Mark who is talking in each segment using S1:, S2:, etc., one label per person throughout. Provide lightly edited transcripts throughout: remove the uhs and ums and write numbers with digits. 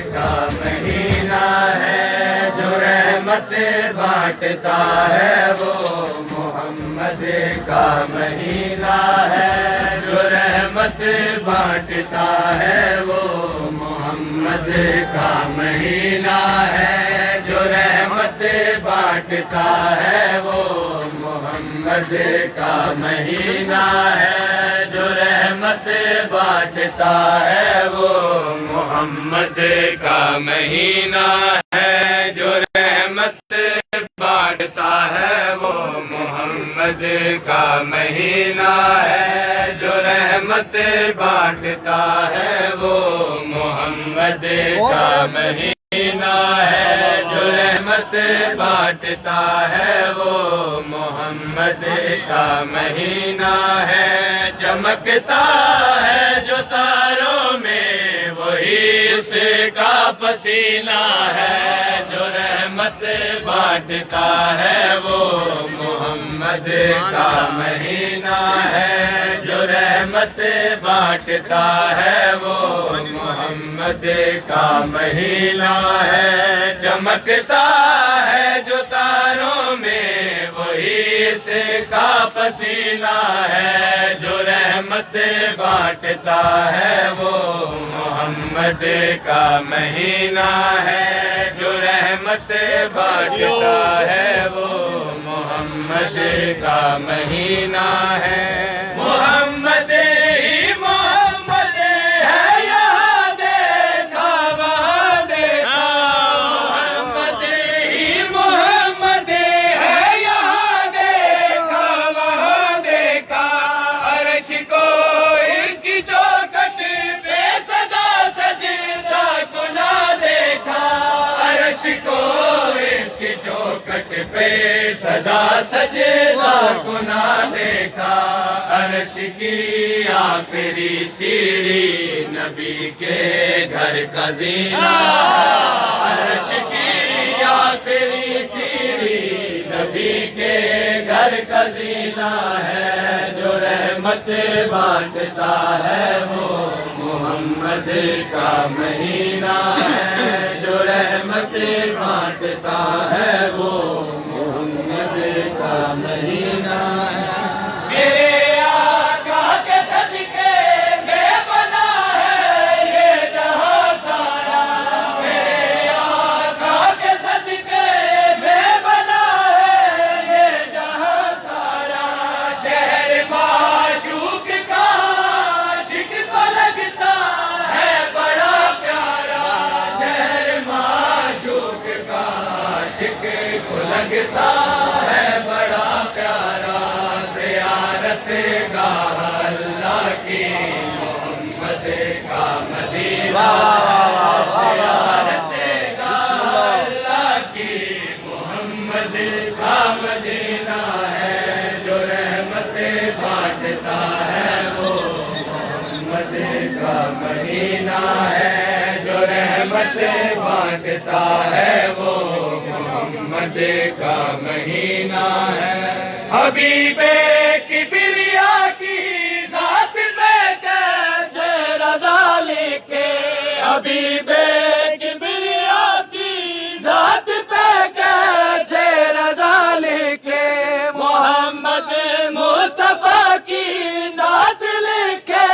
S1: کا مہینہ ہے جو رحمت بانٹتا ہے وہ محمد کا مہینہ ہے جو رحمت بانٹتا ہے وہ محمد کا مہینہ ہے جو رحمت بانٹتا ہے وہ محمد کا مہینہ ہے جو رحمت بانٹتا ہے وہ محمد کا مہینہ ہے جو رحمت بانٹتا ہے وہ محمد کا مہینہ ہے جو رحمت بانٹتا ہے وہ محمد کا مہینہ ہے جو رحمت بانٹتا ہے وہ محمد کا مہینہ ہے چمکتا ہے جو تاروں میں وہی اس کا پسینہ ہے جو رحمت بانٹتا ہے وہ محمد کا مہینہ ہے جو رحمت بانٹتا ہے وہ محمد کا مہینہ ہے چمکتا ہے جو تاروں میں وہی اس کا پسینہ ہے جو رحمت بانٹتا ہے وہ محمد کا مہینہ ہے جو رحمت بانٹتا ہے وہ محمد کا مہینہ ہے محمد ہی محمد ہے یہاں دیکھا وہاں دیکھا محمد ہی محمد ہے یہاں دیکھا وہاں دیکھا عرش کو اس کی چوکٹ پہ صدا سجدہ گنا دیکھا عرش کو اس کی چوکٹ پہ صدا سجدہ گنا دیکھا عرش کی آخری سیڑھی نبی کے گھر کا زینہ عرش کی آخری سیڑھی نبی کے گھر کا زینہ ہے جو رحمت بانٹتا ہے وہ محمد کا مہینہ ہے جو رحمت بانٹتا ہے وہ محمد کا مہینہ ہے میرے آقا کے صدقے میں بنا ہے یہ جہاں سارا میرے آقا کے صدقے میں بنا ہے یہ جہاں سارا شہر معشوق کا عاشق کو لگتا ہے بڑا پیارا شہر معشوق کا عاشق کو لگتا ہے بڑا پیارا زیارت گاہ اللہ کی محمد کا مدینہ زیارت گاہ اللہ کی محمد کا مدینہ ہے جو رحمت بانٹتا ہے وہ محمد کا مہینہ ہے جو رحمت بانٹتا ہے وہ محمد کا مہینہ ہے حبیب کبریا کی ذات پہ کیسے رضا لکھے حبیب کبریا کی ذات پہ کیسے رضا لکھے محمد مصطفیٰ کی نعت لکھے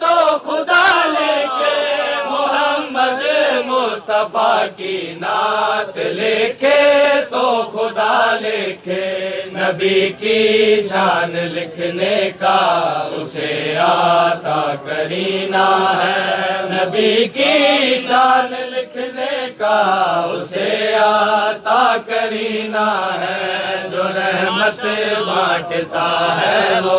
S1: تو خدا لکھے محمد مصطفیٰ کی نعت لکھے تو خدا لکھے نبی کی شان لکھنے کا اسے آتا کرینہ ہے نبی کی شان لکھنے کا اسے آتا کرینہ ہے جو رحمت بانٹتا ہے وہ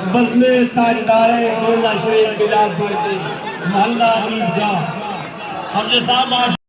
S2: بزم تاجدارے روزہ شریف بلال پڑھتے محلہ عید جا ہم نے صاحب